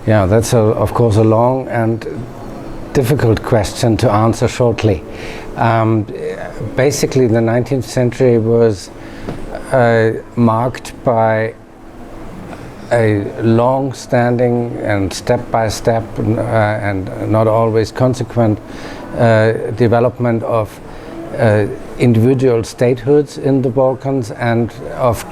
Yeah, that's of course a long and difficult question to answer shortly. Basically, the 19th century was marked by a long-standing and step-by-step and not always consequent development of individual statehoods in the Balkans, and of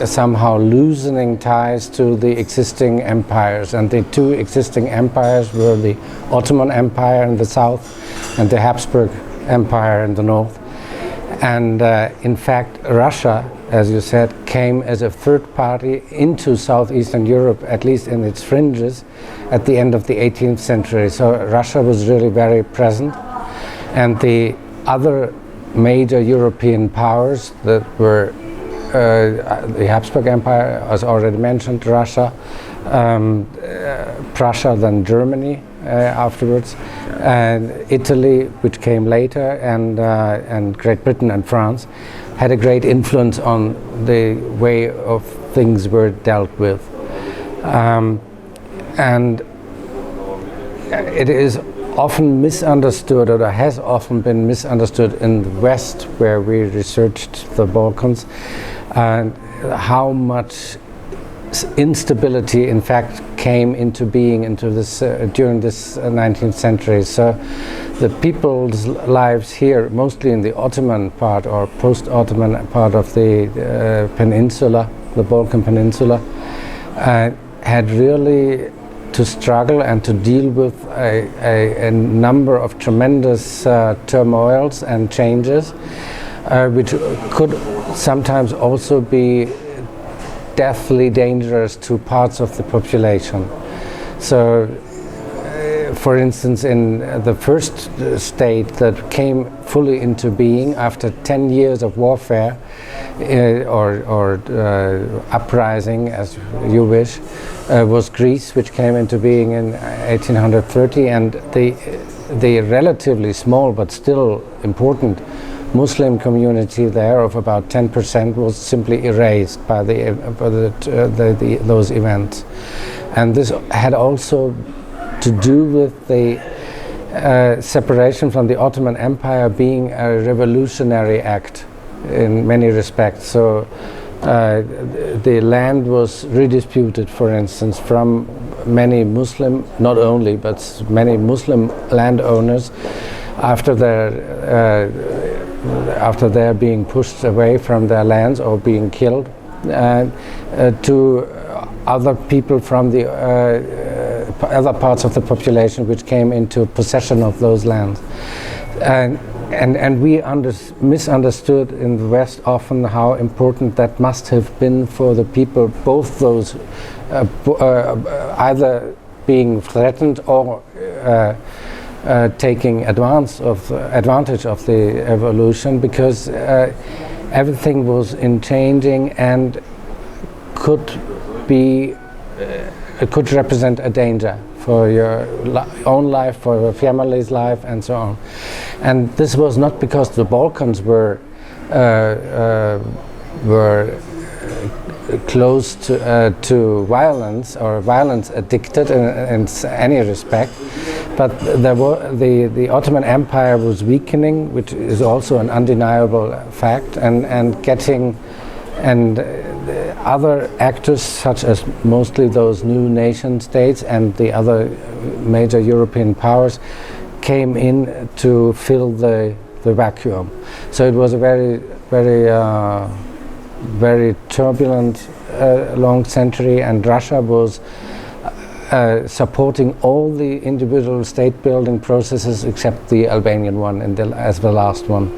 somehow loosening ties to the existing empires. And the two existing empires were the Ottoman Empire in the south and the Habsburg Empire in the north. And in fact, Russia, as you said, came as a third party into southeastern Europe, at least in its fringes, at the end of the 18th century. So Russia was really very present. And the other major European powers that were the Habsburg Empire, as already mentioned, Russia, Prussia, then Germany afterwards, and Italy, which came later, and Great Britain and France, had a great influence on the way of things were dealt with. And it is often misunderstood, or has often been misunderstood in the West, where we researched the Balkans, and how much instability in fact came into being into this during this 19th century. So the people's lives here, mostly in the Ottoman part or post-Ottoman part of the peninsula, the Balkan Peninsula, had really to struggle and to deal with a number of tremendous turmoils and changes, which could sometimes also be deathly dangerous to parts of the population. So, for instance, in the first state that came fully into being after 10 years of warfare, or uprising, as you wish, was Greece, which came into being in 1830, and the relatively small but still important Muslim community there of about 10% was simply erased by those events. And this had also to do with the separation from the Ottoman Empire being a revolutionary act in many respects. So the land was redisputed, for instance, from many Muslim, not only, but many Muslim landowners after their being pushed away from their lands or being killed, to other people from the other parts of the population which came into possession of those lands. And we misunderstood in the West often how important that must have been for the people, both those either being threatened or taking advantage of the evolution, because everything was in changing and could represent a danger for your own life, for your family's life, and so on. And this was not because the Balkans were close to violence or violence addicted in any respect, but the Ottoman Empire was weakening, which is also an undeniable fact, and other actors, such as mostly those new nation states and the other major European powers, came in to fill the vacuum. So it was a very, very, very turbulent long century, and Russia was supporting all the individual state building processes except the Albanian one as the last one.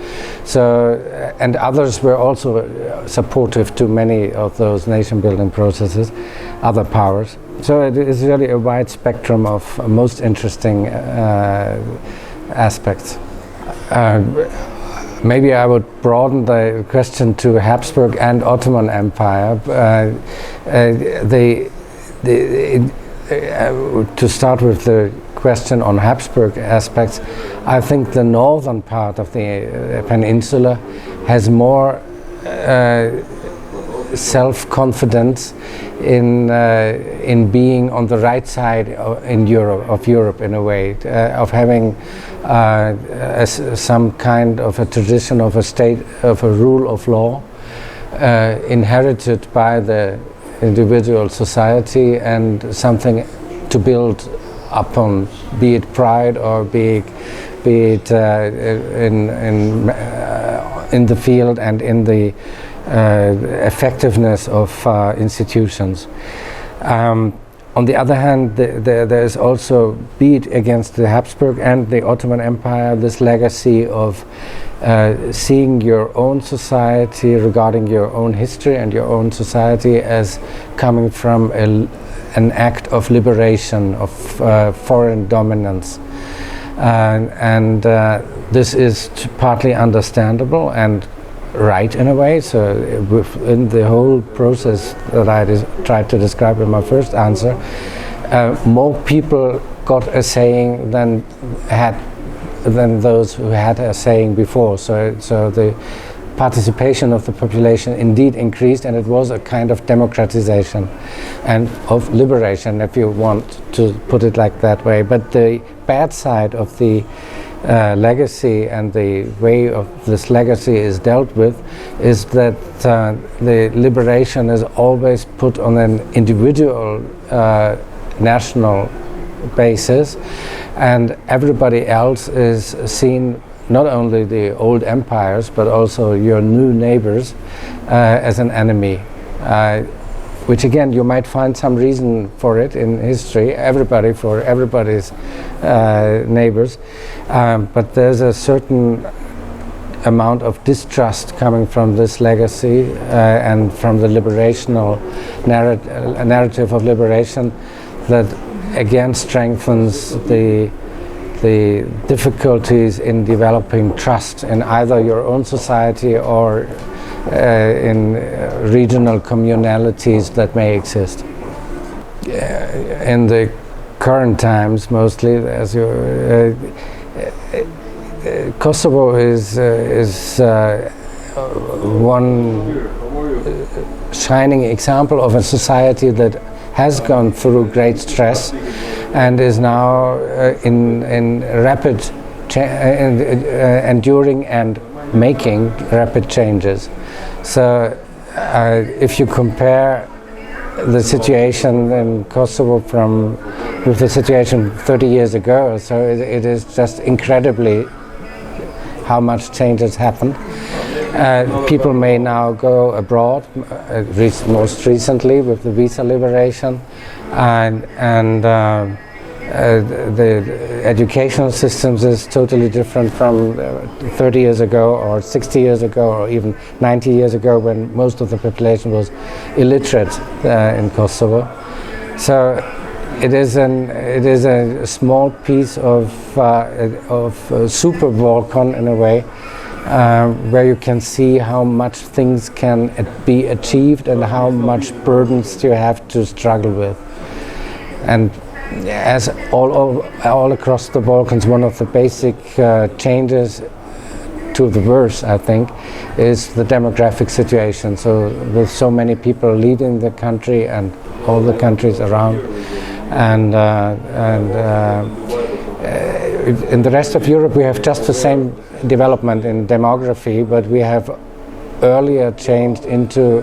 So, and others were also supportive to many of those nation building processes, other powers. So it is really a wide spectrum of most interesting aspects. Maybe I would broaden the question to Habsburg and Ottoman Empire. To start with the question on Habsburg aspects, I think the northern part of the peninsula has more self-confidence in being on the right side of Europe in a way, of having some kind of a tradition of a state, of a rule of law inherited by the individual society, and something to build upon, be it pride or be it in the field and in the effectiveness of institutions. On the other hand, there is also, be it against the Habsburg and the Ottoman Empire, this legacy of seeing your own society, regarding your own history and your own society as coming from an act of liberation, of foreign dominance. And this is partly understandable and right in a way. So in the whole process that I tried to describe in my first answer, more people got a saying than those who had a saying before. So the participation of the population indeed increased, and it was a kind of democratization and of liberation, if you want to put it like that way. But the bad side of the legacy and the way of this legacy is dealt with is that the liberation is always put on an individual national basis, and everybody else is seen, not only the old empires but also your new neighbors, as an enemy, which again you might find some reason for it in history, everybody's neighbors, but there's a certain amount of distrust coming from this legacy and from the liberational narrative of liberation that again strengthens the difficulties in developing trust in either your own society or in regional communalities that may exist. In the current times, mostly, as Kosovo is one shining example of a society that has gone through great stress and is now in rapid enduring and making rapid changes. So if you compare the situation in Kosovo with the situation 30 years ago, so it is just incredibly how much change has happened. People may now go abroad, most recently with the visa liberation, and the educational systems is totally different from 30 years ago or 60 years ago or even 90 years ago, when most of the population was illiterate in Kosovo. So it is a small piece of super Balkan in a way, where you can see how much things can be achieved and how much burdens you have to struggle with. And as all across the Balkans, one of the basic changes to the worse, I think, is the demographic situation. So with so many people leaving the country and all the countries around, and in the rest of Europe we have just the same development in demography, but we have earlier changed into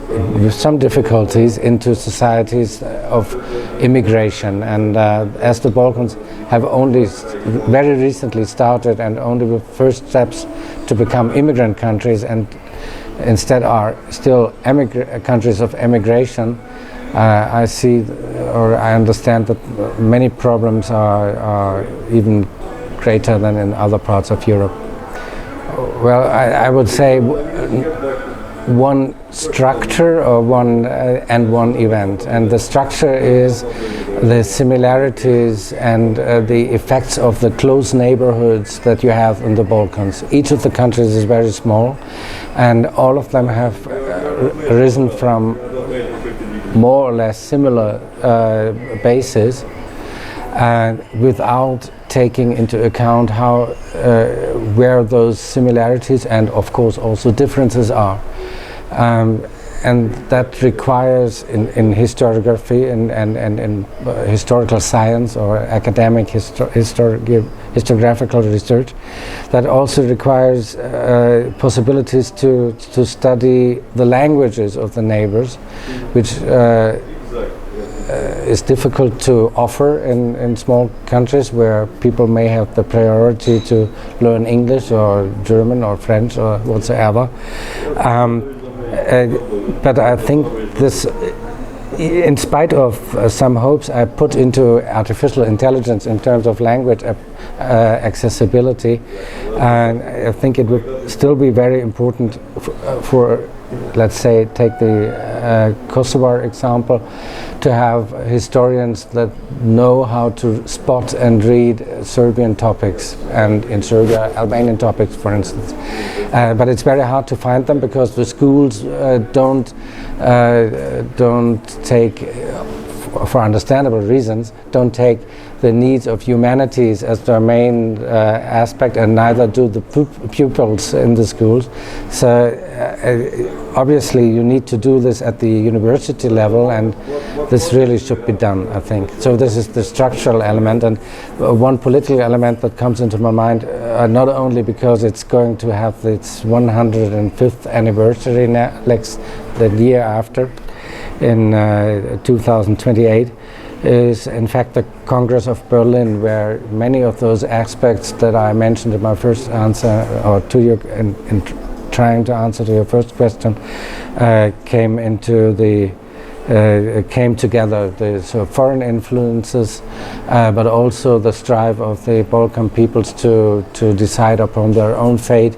with some difficulties into societies of immigration, and as the Balkans have only very recently started and only with first steps to become immigrant countries and instead are still countries of emigration, I see or I understand that many problems are even greater than in other parts of Europe. Well, I would say one structure or one event, and the structure is the similarities and the effects of the close neighborhoods that you have in the Balkans. Each of the countries is very small, and all of them have risen from more or less similar bases, and without taking into account how where those similarities and of course also differences are. And that requires in historiography and in historical science or academic historiographical research, that also requires possibilities to study the languages of the neighbors, which is difficult to offer in small countries where people may have the priority to learn English or German or French or whatsoever. But I think this, in spite of some hopes I put into artificial intelligence in terms of language accessibility, I think it would still be very important for let's say, take the Kosovar example, to have historians that know how to spot and read Serbian topics, and in Serbia, Albanian topics, for instance. But it's very hard to find them because the schools don't take, for understandable reasons, don't take the needs of humanities as their main aspect, and neither do the pupils in the schools. So obviously you need to do this at the university level, and this really should be done, I think. So this is the structural element, and one political element that comes into my mind, not only because it's going to have its 105th anniversary the year after, in 2028, is in fact the Congress of Berlin, where many of those aspects that I mentioned in my first answer, or to your, in trying to answer to your first question, came together. The sort of foreign influences, but also the strive of the Balkan peoples to decide upon their own fate.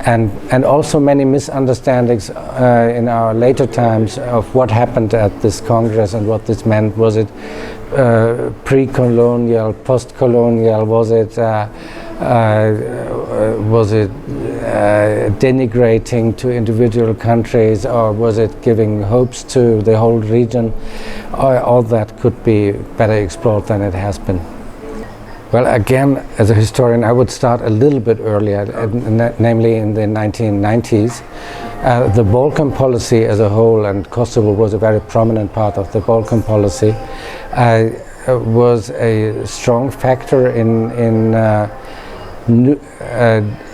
And also many misunderstandings in our later times of what happened at this Congress and what this meant. Was it pre-colonial, post-colonial? Was it denigrating to individual countries, or was it giving hopes to the whole region? All that could be better explored than it has been. Well, again, as a historian, I would start a little bit earlier, namely in the 1990s. The Balkan policy as a whole, and Kosovo was a very prominent part of the Balkan policy, was a strong factor in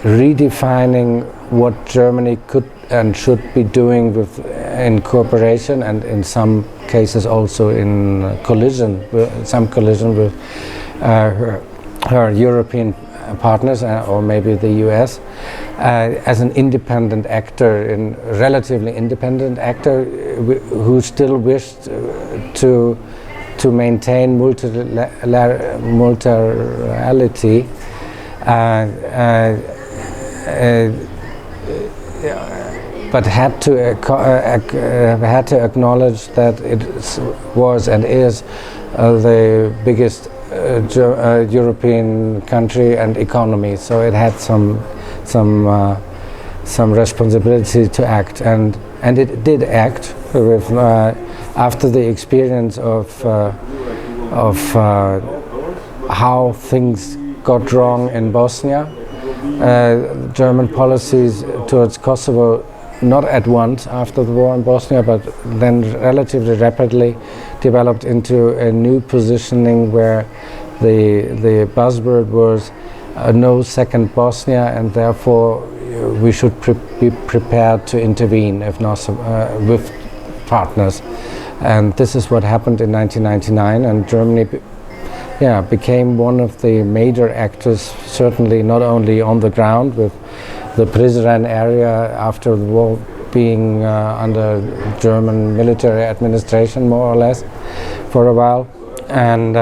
redefining what Germany could and should be doing in cooperation, and in some cases also in some collision with her European partners, or maybe the US, as an independent actor, relatively independent actor, who still wished to maintain multilaterality, but had to acknowledge that it was and is the biggest European country and economy, so it had some responsibility to act, and it did act with after the experience of how things got wrong in Bosnia. German policies towards Kosovo, not at once after the war in Bosnia, but then relatively rapidly developed into a new positioning where the buzzword was no second Bosnia, and therefore we should be prepared to intervene, if not with partners. And this is what happened in 1999, and Germany became one of the major actors, certainly not only on the ground with the Prizren area after the war being under German military administration, more or less, for a while, and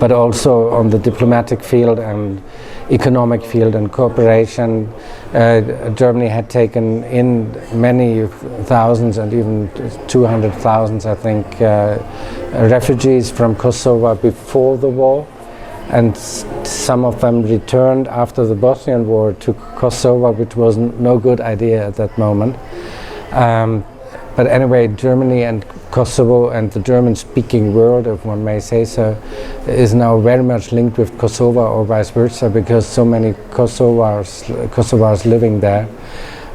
but also on the diplomatic field and economic field and cooperation. Germany had taken in many thousands, and even 200,000, I think, refugees from Kosovo before the war, and some of them returned after the Bosnian War to Kosovo, which was no good idea at that moment. But anyway, Germany and Kosovo and the German-speaking world, if one may say so, is now very much linked with Kosovo or vice versa, because so many Kosovars living there,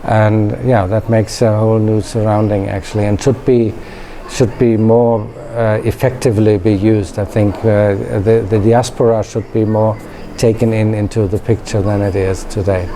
and yeah, that makes a whole new surrounding actually, and should be more effectively be used. I think the diaspora should be more taken into the picture than it is today.